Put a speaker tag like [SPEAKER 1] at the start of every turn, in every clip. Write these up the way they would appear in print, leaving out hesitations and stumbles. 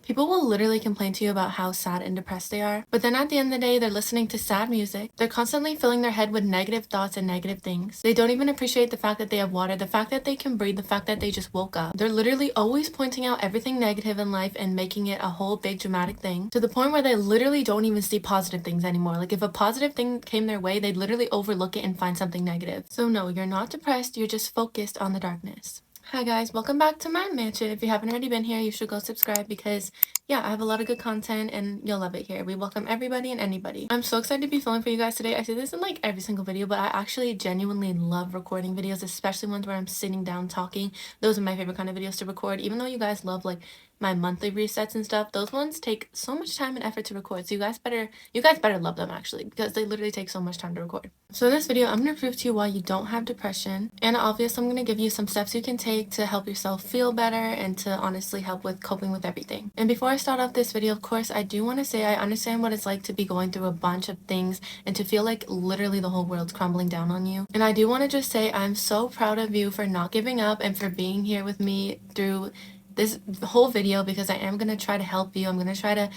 [SPEAKER 1] People will literally complain to you about how sad and depressed they are, but then at the end of the day, they're listening to sad music. They're constantly filling their head with negative thoughts and negative things. They don't even appreciate the fact that they have water, the fact that they can breathe, the fact that they just woke up. They're literally always pointing out everything negative in life and making it a whole big dramatic thing to the point where they literally don't even see positive things anymore. Like if a positive thing came their way, they'd literally overlook it and find something negative. So no, you're not depressed, you're just focused on the darkness. Hi guys, welcome back to my mansion. If you haven't already been here, you should go subscribe because yeah, I have a lot of good content and you'll love it here. We welcome everybody and anybody. I'm so excited to be filming for you guys today. I say this in like every single video, but I actually genuinely love recording videos, especially ones where I'm sitting down talking. Those are my favorite kind of videos to record. Even though you guys love like my monthly resets and stuff, those ones take so much time and effort to record. So you guys better love them actually, because they literally take so much time to record. So in this video, I'm going to prove to you why you don't have depression. And obviously, I'm going to give you some steps you can take to help yourself feel better and to honestly help with coping with everything. And before I start off this video, of course, I do want to say I understand what it's like to be going through a bunch of things and to feel like literally the whole world's crumbling down on you. And I do want to just say I'm so proud of you for not giving up and for being here with me through this whole video, because I am going to try to help you. I'm going to try to,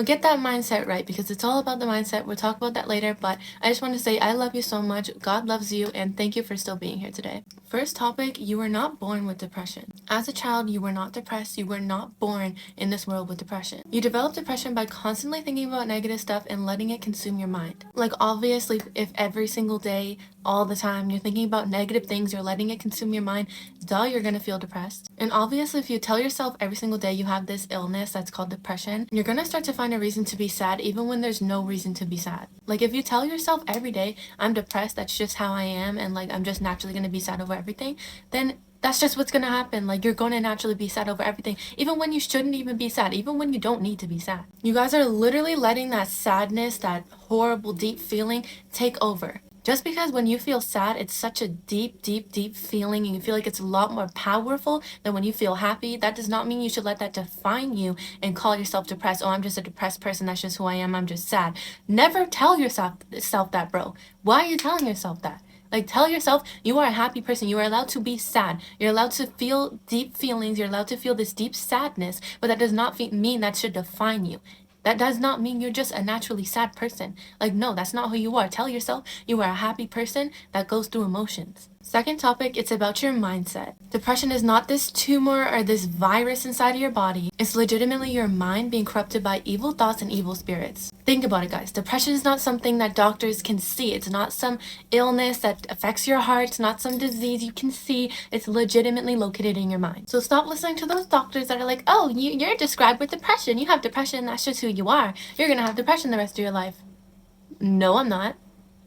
[SPEAKER 1] get that mindset right, because it's all about the mindset. We'll talk about that later, but I just want to say I love you so much. God loves you, and thank you for still being here today. First topic, you were not born with depression. As a child, you were not depressed. You were not born in this world with depression. You develop depression by constantly thinking about negative stuff and letting it consume your mind. Like obviously, if every single day, all the time, you're thinking about negative things, you're letting it consume your mind, duh, you're gonna feel depressed. And obviously, if you tell yourself every single day you have this illness that's called depression, you're gonna start to find a reason to be sad even when there's no reason to be sad. Like if you tell yourself every day, I'm depressed, that's just how I am, and like I'm just naturally gonna be sad over everything, then that's just what's gonna happen. Like you're gonna naturally be sad over everything, even when you shouldn't even be sad, even when you don't need to be sad. You guys are literally letting that sadness, that horrible deep feeling take over. Just because when you feel sad, it's such a deep, deep, deep feeling and you feel like it's a lot more powerful than when you feel happy, that does not mean you should let that define you and call yourself depressed. Oh, I'm just a depressed person. That's just who I am. I'm just sad. Never tell yourself that, bro. Why are you telling yourself that? Like, tell yourself you are a happy person. You are allowed to be sad. You're allowed to feel deep feelings. You're allowed to feel this deep sadness, but that does not mean that should define you. That does not mean you're just a naturally sad person. Like, no, that's not who you are. Tell yourself you are a happy person that goes through emotions. Second topic, it's about your mindset. Depression is not this tumor or this virus inside of your body. It's legitimately your mind being corrupted by evil thoughts and evil spirits. Think about it, guys. Depression is not something that doctors can see. It's not some illness that affects your heart. It's not some disease you can see. It's legitimately located in your mind. So stop listening to those doctors that are like, oh, you're described with depression. You have depression. That's just who you are. You're going to have depression the rest of your life. No, I'm not.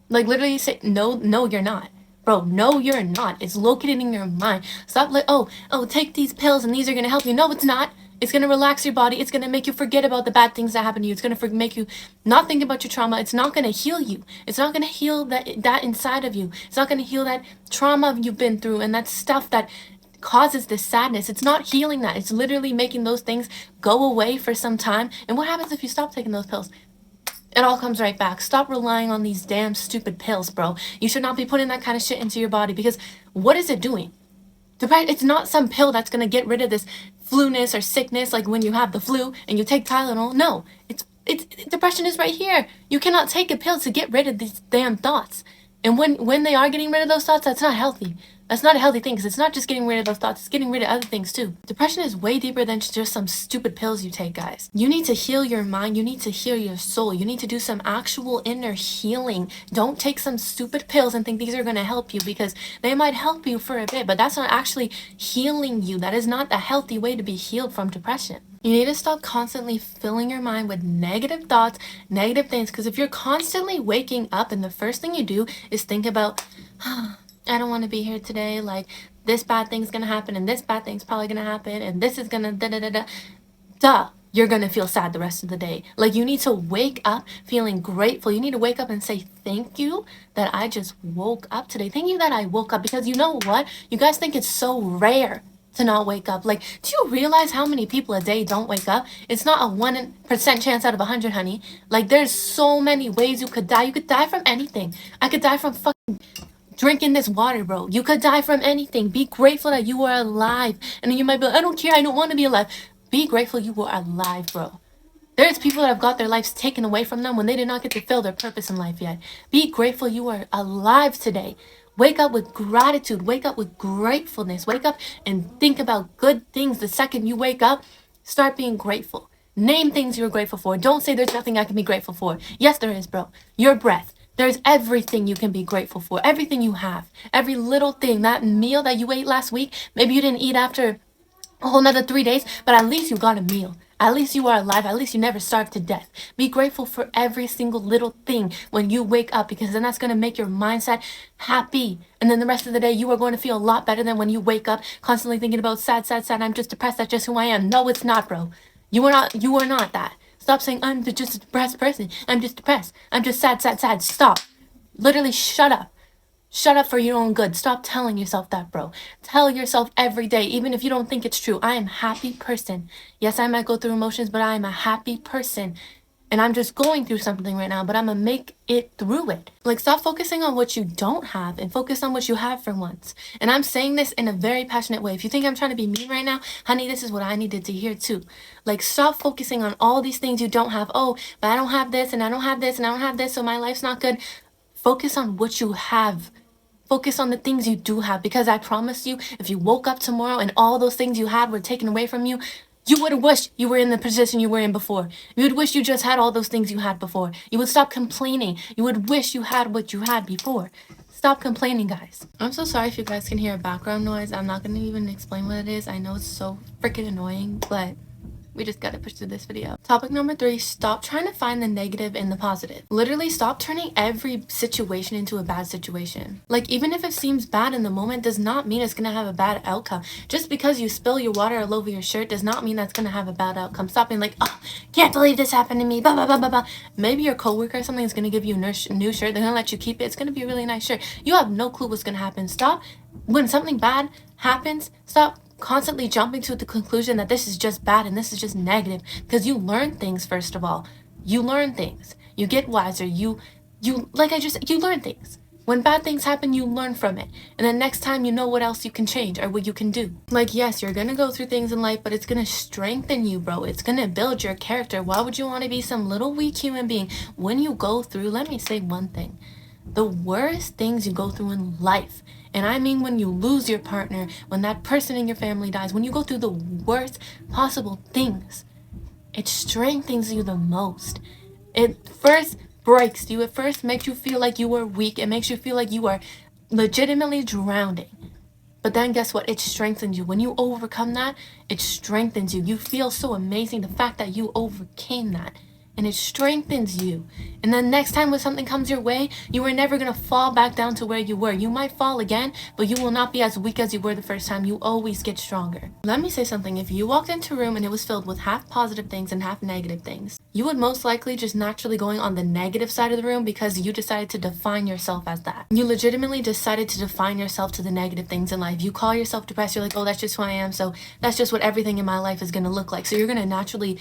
[SPEAKER 1] Like literally say, no, you're not. Bro, no, you're not. It's located in your mind. Stop like, oh, take these pills and these are going to help you. No, it's not. It's going to relax your body. It's going to make you forget about the bad things that happen to you. It's going to make you not think about your trauma. It's not going to heal you. It's not going to heal that inside of you. It's not going to heal that trauma you've been through and that stuff that causes this sadness. It's not healing that. It's literally making those things go away for some time. And what happens if you stop taking those pills? It all comes right back. Stop relying on these damn stupid pills, bro. You should not be putting that kind of shit into your body, because what is it doing? It's not some pill that's going to get rid of this flu-ness or sickness like when you have the flu and you take Tylenol. No, it's depression is right here. You cannot take a pill to get rid of these damn thoughts. And when they are getting rid of those thoughts, that's not healthy. That's not a healthy thing, because it's not just getting rid of those thoughts, it's getting rid of other things too. Depression is way deeper than just some stupid pills you take, guys. You need to heal your mind, you need to heal your soul, you need to do some actual inner healing. Don't take some stupid pills and think these are going to help you, because they might help you for a bit, but that's not actually healing you. That is not a healthy way to be healed from depression. You need to stop constantly filling your mind with negative thoughts, negative things, because if you're constantly waking up and the first thing you do is think about, I don't want to be here today, like this bad thing's gonna happen and this bad thing's probably gonna happen and this is gonna duh, you're gonna feel sad the rest of the day. Like, you need to wake up feeling grateful. You need to wake up and say, thank you that I just woke up today. Thank you that I woke up, because you know what? You guys think it's so rare to not wake up. Like, do you realize how many people a day don't wake up? It's not a 1% chance out of 100, honey. Like, there's so many ways you could die. You could die from anything. I could die from fucking drinking this water, bro. You could die from anything. Be grateful that you are alive. And then you might be like, I don't care, I don't want to be alive. Be grateful you were alive, bro. There's people that have got their lives taken away from them when they did not get to fill their purpose in life yet. Be grateful you are alive today. Wake up with gratitude. Wake up with gratefulness. Wake up and think about good things. The second you wake up, start being grateful. Name things you're grateful for. Don't say there's nothing I can be grateful for. Yes, there is, bro. Your breath. There's everything you can be grateful for. Everything you have. Every little thing. That meal that you ate last week, maybe you didn't eat after a whole nother 3 days, but at least you got a meal. At least you are alive. At least you never starved to death. Be grateful for every single little thing when you wake up, because then that's going to make your mindset happy. And then the rest of the day, you are going to feel a lot better than when you wake up constantly thinking about sad, I'm just depressed. That's just who I am. No, it's not, bro. You are not that. Stop saying, I'm just a depressed person. I'm just depressed. I'm just sad. Stop. Literally shut up. Shut up for your own good. Stop telling yourself that, bro. Tell yourself every day, even if you don't think it's true, I am a happy person. Yes, I might go through emotions, but I am a happy person. And I'm just going through something right now, but I'm gonna make it through it. Like, stop focusing on what you don't have and focus on what you have for once. And I'm saying this in a very passionate way. If you think I'm trying to be mean right now, honey, this is what I needed to hear too. Like, stop focusing on all these things you don't have. Oh, but I don't have this, and I don't have this, and I don't have this, so my life's not good. Focus on what you have. Focus on the things you do have, because I promise you, if you woke up tomorrow and all those things you had were taken away from you, you would wish you were in the position you were in before. You would wish you just had all those things you had before. You would stop complaining. You would wish you had what you had before. Stop complaining, guys. I'm so sorry if you guys can hear a background noise. I'm not going to even explain what it is. I know it's so freaking annoying, but we just gotta push through this video. Topic number 3, stop trying to find the negative in the positive. Literally stop turning every situation into a bad situation. Like, even if it seems bad in the moment does not mean it's gonna have a bad outcome. Just because you spill your water all over your shirt does not mean that's gonna have a bad outcome. Stop being like, oh, can't believe this happened to me, blah, blah, blah, blah, blah. Maybe your coworker or something is gonna give you a new shirt. They're gonna let you keep it. It's gonna be a really nice shirt. You have no clue what's gonna happen. Stop, when something bad happens, stop constantly jumping to the conclusion that this is just bad and this is just negative, because you learn things. First of all, you learn things, you get wiser, you like I just you learn things. When bad things happen, you learn from it, and then next time you know what else you can change or what you can do. Like, yes, you're gonna go through things in life, but it's gonna strengthen you, bro. It's gonna build your character. Why would you want to be some little weak human being when you go through, let me say one thing, the worst things you go through in life, and I mean when you lose your partner, when that person in your family dies, when you go through the worst possible things, it strengthens you the most. It first breaks you. It first makes you feel like you are weak. It makes you feel like you are legitimately drowning. But then guess what? It strengthens you. When you overcome that, it strengthens you. You feel so amazing, the fact that you overcame that. And it strengthens you. And then next time when something comes your way, you are never going to fall back down to where you were. You might fall again, but you will not be as weak as you were the first time. You always get stronger. Let me say something. If you walked into a room and it was filled with half positive things and half negative things, you would most likely just naturally going on the negative side of the room because you decided to define yourself as that. You legitimately decided to define yourself to the negative things in life. You call yourself depressed. You're like, oh, that's just who I am. So that's just what everything in my life is going to look like. So you're going to naturally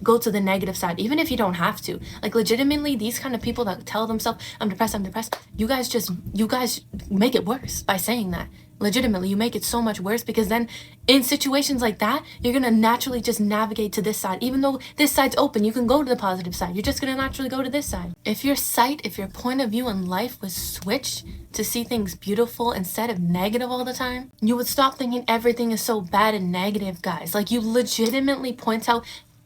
[SPEAKER 1] go to the negative side, even if you don't have to. Like, legitimately, these kind of people that tell themselves, I'm depressed, you guys make it worse by saying that. Legitimately, you make it so much worse, because then in situations like that, you're going to naturally just navigate to this side. Even though this side's open, you can go to the positive side. You're just going to naturally go to this side. If your point of view in life was switched to see things beautiful instead of negative all the time, you would stop thinking everything is so bad and negative, guys. Like, you legitimately point out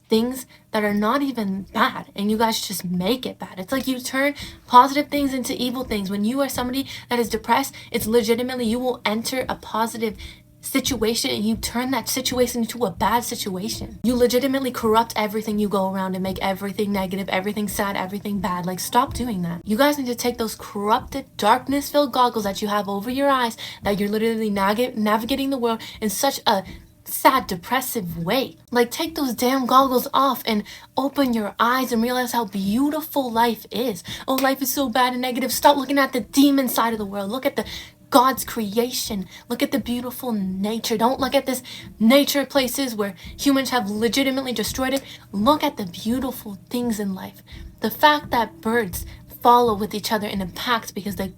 [SPEAKER 1] things that are not even bad, and you guys just make it bad. It's like you turn positive things into evil things. When you are somebody that is depressed, it's legitimately you will enter a positive situation and you turn that situation into a bad situation. You legitimately corrupt everything you go around and make everything negative, everything sad, everything bad. Like, stop doing that. You guys need to take those corrupted, darkness-filled goggles that you have over your eyes, that you're literally navigating the world in such a sad, depressive way. Like, take those damn goggles off and open your eyes and realize how beautiful life is. Oh, life is so bad and negative. Stop looking at the demon side of the world. Look at the God's creation. Look at the beautiful nature. Don't look at this nature places where humans have legitimately destroyed it. Look at the beautiful things in life. The fact that birds follow with each other in a pact because they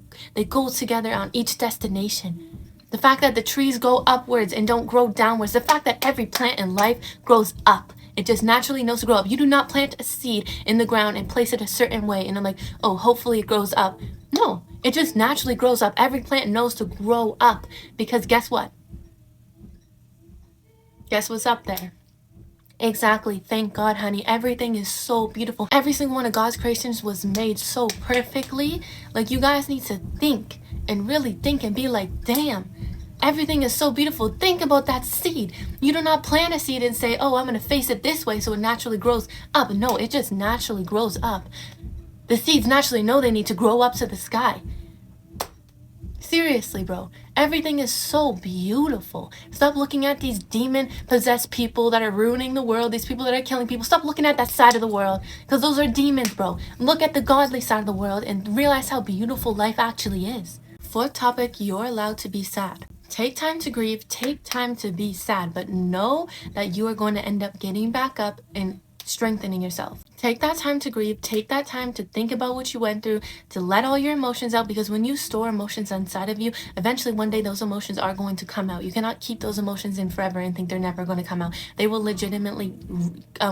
[SPEAKER 1] go together on each destination. The fact that the trees go upwards and don't grow downwards. The fact that every plant in life grows up. It just naturally knows to grow up. You do not plant a seed in the ground and place it a certain way and I'm like, oh, hopefully it grows up. No, it just naturally grows up. Every plant knows to grow up because guess what? Guess what's up there? Exactly. Thank God, honey. Everything is so beautiful. Every single one of God's creations was made so perfectly. Like, you guys need to think and really think and be like, damn, everything is so beautiful. Think about that seed. You do not plant a seed and say, oh, I'm going to face it this way so it naturally grows up. No, it just naturally grows up. The seeds naturally know they need to grow up to the sky. Seriously, bro. Everything is so beautiful. Stop looking at these demon-possessed people that are ruining the world, these people that are killing people. Stop looking at that side of the world because those are demons, bro. Look at the godly side of the world and realize how beautiful life actually is. Fourth topic, you're allowed to be sad. Take time to grieve, take time to be sad, but know that you are going to end up getting back up and strengthening yourself. Take that time to grieve, take that time to think about what you went through, to let all your emotions out, because when you store emotions inside of you, eventually one day those emotions are going to come out. You cannot keep those emotions in forever and think they're never going to come out. They will legitimately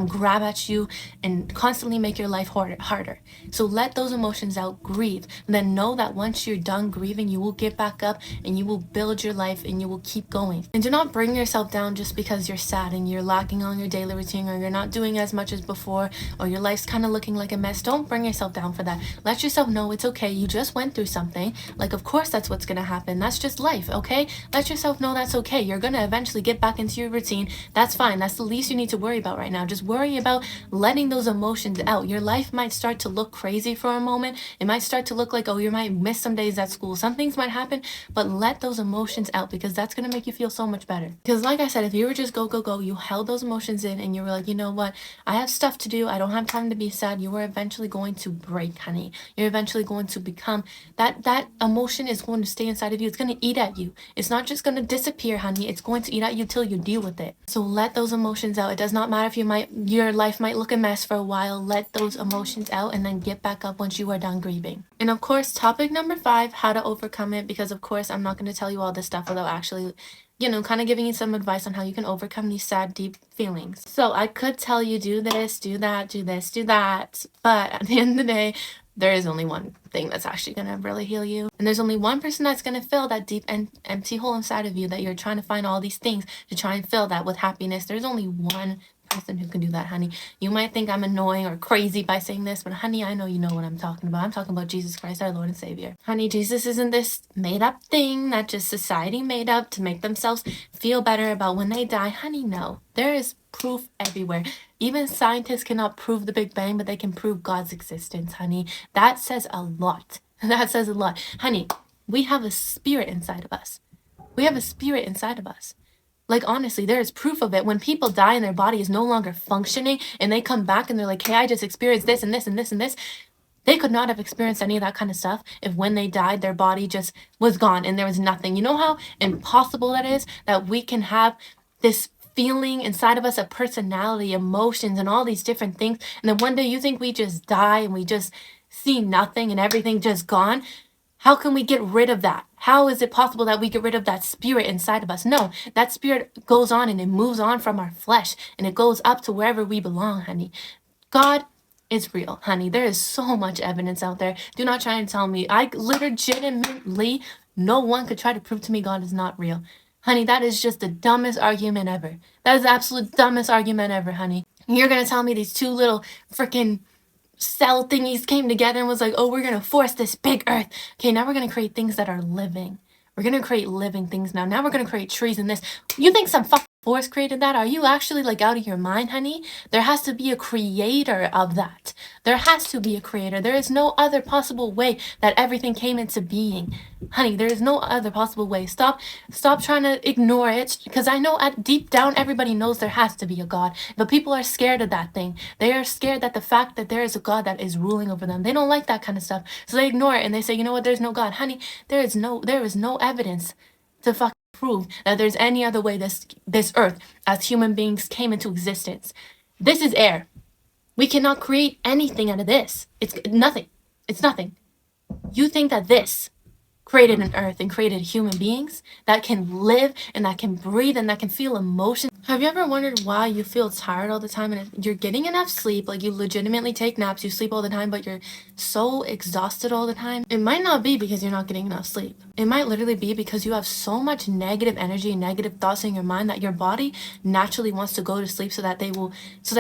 [SPEAKER 1] grab at you and constantly make your life harder. So let those emotions out, grieve, and then know that once you're done grieving, you will get back up and you will build your life and you will keep going. And do not bring yourself down just because you're sad and you're lacking on your daily routine, or you're not doing as much as before, or your life's kind of looking like a mess. Don't bring yourself down for that. Let yourself know it's okay. You just went through something. Like, of course that's what's gonna happen. That's just life, okay? Let yourself know that's okay. You're gonna eventually get back into your routine. That's fine. That's the least you need to worry about right now. Just worry about letting those emotions out. Your life might start to look crazy for a moment. It might start to look like, oh, you might miss some days at school. Some things might happen, but let those emotions out, because that's gonna make you feel so much better. Because like I said, if you were just go, you held those emotions in and you were like, you know what? I have stuff to do. I don't have time to be sad. You are eventually going to break, honey. You're eventually going to become that emotion is going to stay inside of you. It's going to eat at you. It's not just going to disappear, honey. It's going to eat at you till you deal with it. So let those emotions out. It does not matter if your life might look a mess for a while. Let those emotions out and then get back up once you are done grieving. And of course, topic number 5, how to overcome it, because of course I'm not going to tell you all this stuff without actually kind of giving you some advice on how you can overcome these sad, deep feelings. So I could tell you, do this, do that, do this, do that. But at the end of the day, there is only one thing that's actually going to really heal you. And there's only one person that's going to fill that deep and empty hole inside of you that you're trying to find all these things to try and fill that with happiness. There's only one person who can do that, honey. You might think I'm annoying or crazy by saying this, but honey, I know you know what I'm talking about. I'm talking about Jesus Christ, our Lord and Savior. Honey, Jesus isn't this made up thing that just society made up to make themselves feel better about when they die. Honey, no. There is proof everywhere. Even scientists cannot prove the Big Bang, but they can prove God's existence, honey. That says a lot. That says a lot. Honey, we have a spirit inside of us. We have a spirit inside of us. Like, honestly, there is proof of it. When people die and their body is no longer functioning and they come back and they're like, hey, I just experienced this and this and this and this. They could not have experienced any of that kind of stuff if when they died, their body just was gone and there was nothing. You know how impossible that is, that we can have this feeling inside of us, a personality, emotions, and all these different things. And then one day you think we just die and we just see nothing and everything just gone. How can we get rid of that? How is it possible that we get rid of that spirit inside of us? No, that spirit goes on and it moves on from our flesh and it goes up to wherever we belong, honey. God is real, honey. There is so much evidence out there. Do not try and tell me. I legitimately, no one could try to prove to me God is not real. Honey, that is just the dumbest argument ever. That is the absolute dumbest argument ever, honey. You're going to tell me these two little freaking cell thingies came together and was like, oh, we're going to force this big earth. Okay, now we're going to create things that are living. We're going to create living things now. Now we're going to create trees and this. You think some force created that? Are you actually like out of your mind, honey? There has to be a creator of that. There has to be a creator. There is no other possible way that everything came into being. Honey, there is no other possible way. Stop trying to ignore it, because I know at deep down everybody knows there has to be a God, but people are scared of that thing. They are scared that the fact that there is a God that is ruling over them. They don't like that kind of stuff. So they ignore it and they say, "You know what? There's no God." Honey, there is no evidence to fucking prove that there's any other way this earth as human beings came into existence. This is air. We cannot create anything out of this. It's nothing. It's nothing. You think that this created an earth and created human beings that can live and that can breathe and that can feel emotion? Have you ever wondered why you feel tired all the time and you're getting enough sleep, like you legitimately take naps, you sleep all the time, but you're so exhausted all the time? It might not be because you're not getting enough sleep. It might literally be because you have so much negative energy and negative thoughts in your mind that your body naturally wants to go to sleep so that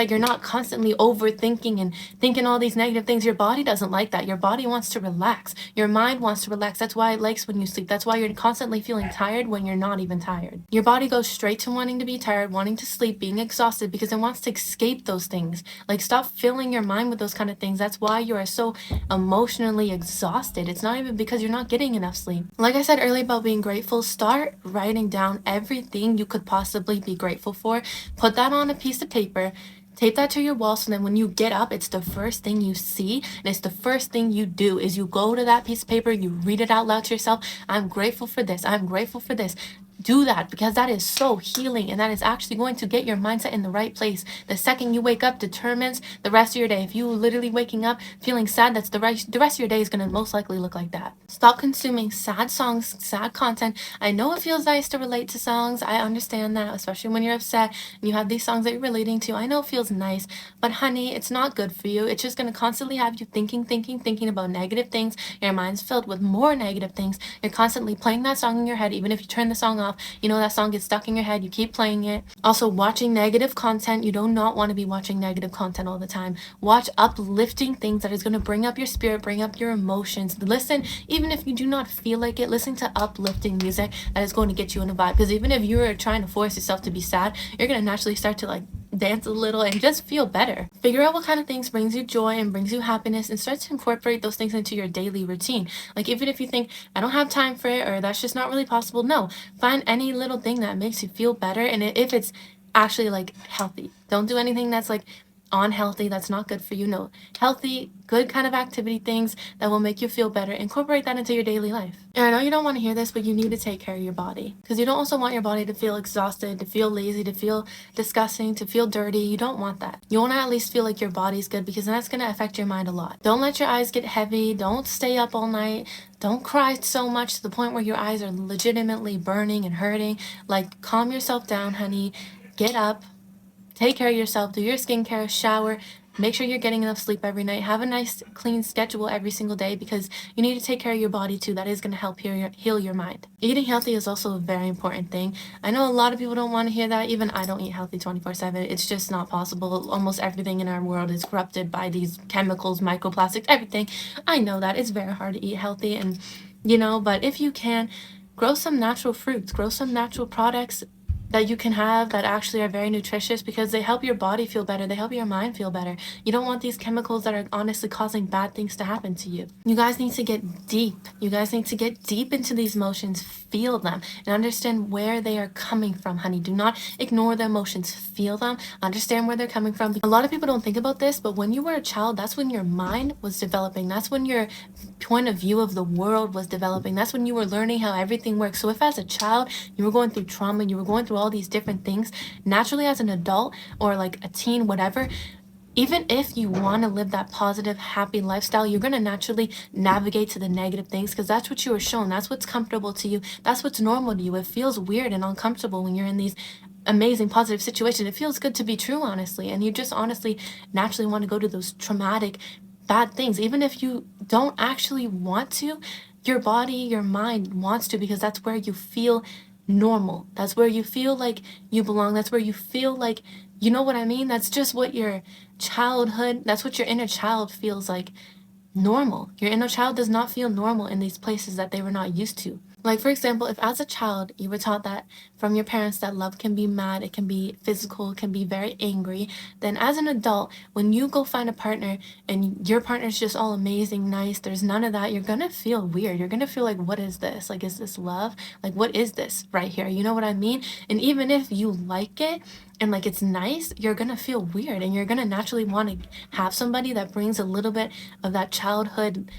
[SPEAKER 1] you're not constantly overthinking and thinking all these negative things. Your body doesn't like that. Your body wants to relax. Your mind wants to relax. That's why it likes when you sleep. That's why you're constantly feeling tired when you're not even tired. Your body goes straight to wanting to be tired, wanting to sleep, being exhausted, because it wants to escape those things. Like, stop filling your mind with those kind of things. That's why you are so emotionally exhausted. It's not even because you're not getting enough sleep. Like I said earlier about being grateful, start writing down everything you could possibly be grateful for. Put that on a piece of paper. Tape that to your wall, so then when you get up, it's the first thing you see, and it's the first thing you do is you go to that piece of paper, you read it out loud to yourself. I'm grateful for this. I'm grateful for this. Do that, because that is so healing, and that is actually going to get your mindset in the right place. The second you wake up determines the rest of your day. If you literally waking up feeling sad, that's the rest of your day is going to most likely look like that. Stop consuming sad songs, sad content. I know it feels nice to relate to songs. I understand that, especially when you're upset and you have these songs that you're relating to. I know it feels nice, but honey, it's not good for you. It's just going to constantly have you thinking about negative things. Your mind's filled with more negative things. You're constantly playing that song in your head. Even if you turn the song off, you know that song gets stuck in your head. You keep playing it. Also, watching negative content. You do not want to be watching negative content all the time. Watch uplifting things that is going to bring up your spirit, bring up your emotions. Listen, even if you do not feel like it, listen to uplifting music that is going to get you in a vibe. Because even if you're trying to force yourself to be sad, you're going to naturally start to like dance a little and just feel better. Figure out what kind of things brings you joy and brings you happiness, and start to incorporate those things into your daily routine. Like, even if you think, I don't have time for it, or that's just not really possible, no, find any little thing that makes you feel better, and if it's actually like healthy. Don't do anything that's like unhealthy, that's not good for you. No, healthy, good kind of activity, things that will make you feel better. Incorporate that into your daily life. And I know you don't want to hear this, but you need to take care of your body, because you don't also want your body to feel exhausted, to feel lazy, to feel disgusting, to feel dirty. You don't want that. You want to at least feel like your body's good, because that's going to affect your mind a lot. Don't let your eyes get heavy. Don't stay up all night. Don't cry so much to the point where your eyes are legitimately burning and hurting. Like, calm yourself down, honey. Get up. Take care of yourself, do your skincare, shower, make sure you're getting enough sleep every night. Have a nice clean schedule every single day, because you need to take care of your body too. That is going to help heal your mind. Eating healthy is also a very important thing. I know a lot of people don't want to hear that. Even I don't eat healthy 24/7. It's just not possible. Almost everything in our world is corrupted by these chemicals, microplastics, everything. I know that. It's very hard to eat healthy, and but if you can, grow some natural fruits, grow some natural products that you can have that actually are very nutritious, because they help your body feel better. They help your mind feel better. You don't want these chemicals that are honestly causing bad things to happen to you. You guys need to get deep. You guys need to get deep into these emotions, feel them, and understand where they are coming from, honey. Do not ignore the emotions. Feel them. Understand where they're coming from. A lot of people don't think about this, but when you were a child, that's when your mind was developing. That's when your point of view of the world was developing. That's when you were learning how everything works. So if as a child you were going through trauma, you were going through all these different things, naturally as an adult or like a teen, whatever, even if you want to live that positive, happy lifestyle, you're going to naturally navigate to the negative things, because that's what you were shown. That's what's comfortable to you. That's what's normal to you. It feels weird and uncomfortable when you're in these amazing, positive situations. It feels good to be true, honestly. And you just honestly naturally want to go to those traumatic, bad things. Even if you don't actually want to, your body, your mind wants to, because that's where you feel normal. That's where you feel like you belong. That's where you feel like, you know what I mean? That's just what your childhood, that's what your inner child feels like normal. Your inner child does not feel normal in these places that they were not used to. Like, for example, if as a child you were taught that from your parents that love can be mad, it can be physical, it can be very angry, then as an adult, when you go find a partner and your partner's just all amazing, nice, there's none of that, you're gonna feel weird. You're gonna feel like, what is this? Like, is this love? Like, what is this right here? You know what I mean? And even if you like it, and like it's nice, you're gonna feel weird and you're gonna naturally want to have somebody that brings a little bit of that childhood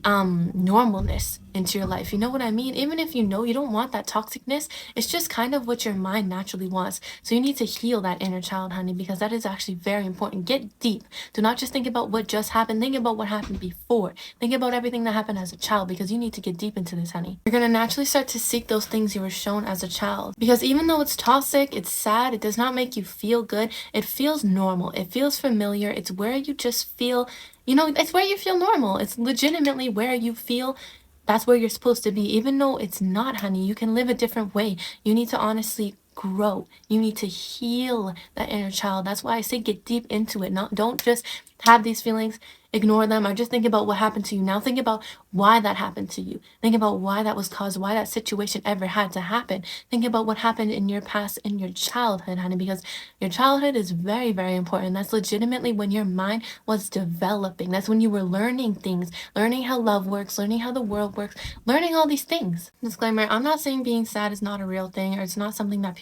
[SPEAKER 1] normalness into your life. You know what I mean? Even if you know you don't want that toxicness, it's just kind of what your mind naturally wants. So you need to heal that inner child, honey, because that is actually very important. Get deep. Do not just think about what just happened. Think about what happened before. Think about everything that happened as a child, because you need to get deep into this, honey. You're gonna naturally start to seek those things you were shown as a child, because even though it's toxic, it's sad, it does not make you feel good. It feels normal. It feels familiar. It's where you just feel, it's where you feel normal. It's legitimately where you feel that's where you're supposed to be. Even though it's not, honey, you can live a different way. You need to honestly grow. You need to heal that inner child. That's why I say get deep into it. Don't just have these feelings, ignore them, or just think about what happened to you. Now think about why that happened to you. Think about why that was caused, why that situation ever had to happen. Think about what happened in your past, in your childhood, honey, because your childhood is very, very important. That's legitimately when your mind was developing. That's when you were learning things, learning how love works, learning how the world works, learning all these things. Disclaimer, I'm not saying being sad is not a real thing, or it's not something that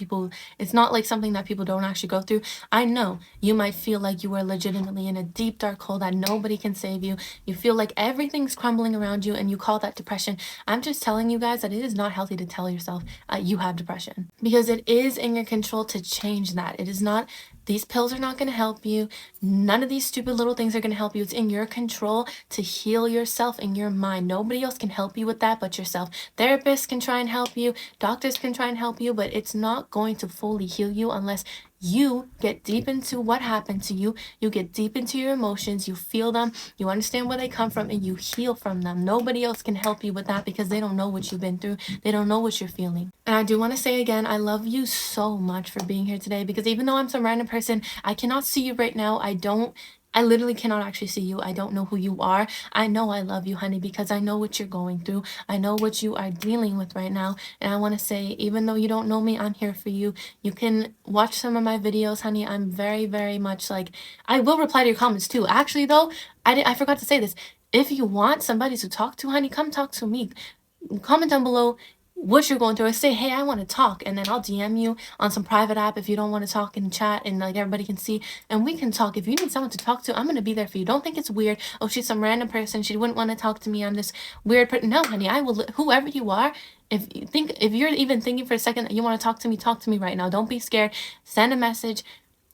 [SPEAKER 1] it's not like something that people don't actually go through. I know you might feel like you are legitimately in a deep, dark hole that nobody can save you. You feel like everything's crumbling around you and you call that depression. I'm just telling you guys that it is not healthy to tell yourself you have depression, because it is in your control to change that. It is not, these pills are not going to help you. None of these stupid little things are going to help you. It's in your control to heal yourself in your mind. Nobody else can help you with that but yourself. Therapists can try and help you. Doctors can try and help you, but it's not going to fully heal you unless you get deep into what happened to you. You get deep into your emotions. You feel them. You understand where they come from, and you heal from them. Nobody else can help you with that because they don't know what you've been through. They don't know what you're feeling. And I do want to say again, I love you so much for being here today, because even though I'm some random person, I cannot see you right now. I literally cannot actually see you. I don't know who you are. I know I love you, honey, because I know what you're going through. I know what you are dealing with right now. And I want to say, even though you don't know me, I'm here for you. You can watch some of my videos, honey. I'm very, very much like, I will reply to your comments too. Actually, though, I forgot to say this. If you want somebody to talk to, honey, come talk to me. Comment down below what you're going through, or say, hey, I want to talk, and then I'll DM you on some private app if you don't want to talk and chat and like everybody can see, and we can talk. If you need someone to talk to, I'm going to be there for you. Don't think it's weird. Oh, she's some random person, she wouldn't want to talk to me, I'm this weird person. No, honey, I will, whoever you are, if you're even thinking for a second that you want to talk to me right now. Don't be scared. Send a message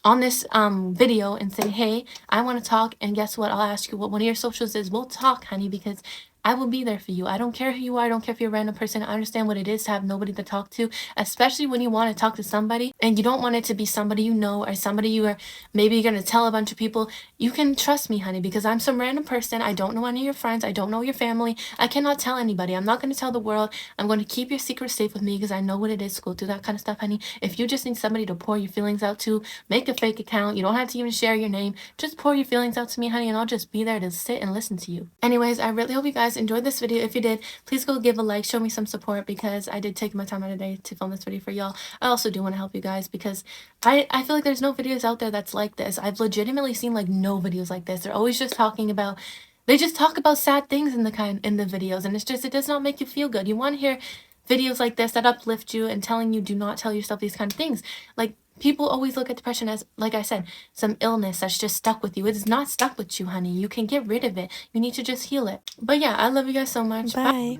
[SPEAKER 1] on this video and say, hey, I want to talk, and guess what, I'll ask you what one of your socials is. We'll talk, honey, because I will be there for you. I don't care who you are. I don't care if you're a random person. I understand what it is to have nobody to talk to, especially when you want to talk to somebody and you don't want it to be somebody you know or somebody you are maybe going to tell a bunch of people. You can trust me, honey, because I'm some random person. I don't know any of your friends. I don't know your family. I cannot tell anybody. I'm not going to tell the world. I'm going to keep your secret safe with me because I know what it is to go through that kind of stuff, honey. If you just need somebody to pour your feelings out to, make a fake account. You don't have to even share your name. Just pour your feelings out to me, honey, and I'll just be there to sit and listen to you. Anyways, I really hope you guys enjoyed this video. If you did, please go give a like, show me some support, because I did take my time out of the day to film this video for y'all. I also do want to help you guys because I feel like there's no videos out there that's like this. I've legitimately seen like no videos like this. They're always just talking about, they just talk about sad things in the videos, and it does not make you feel good. You want to hear videos like this that uplift you and telling you do not tell yourself these kind of things. Like, people always look at depression as, like I said, some illness that's just stuck with you. It is not stuck with you, honey. You can get rid of it. You need to just heal it. But yeah, I love you guys so much.
[SPEAKER 2] Bye.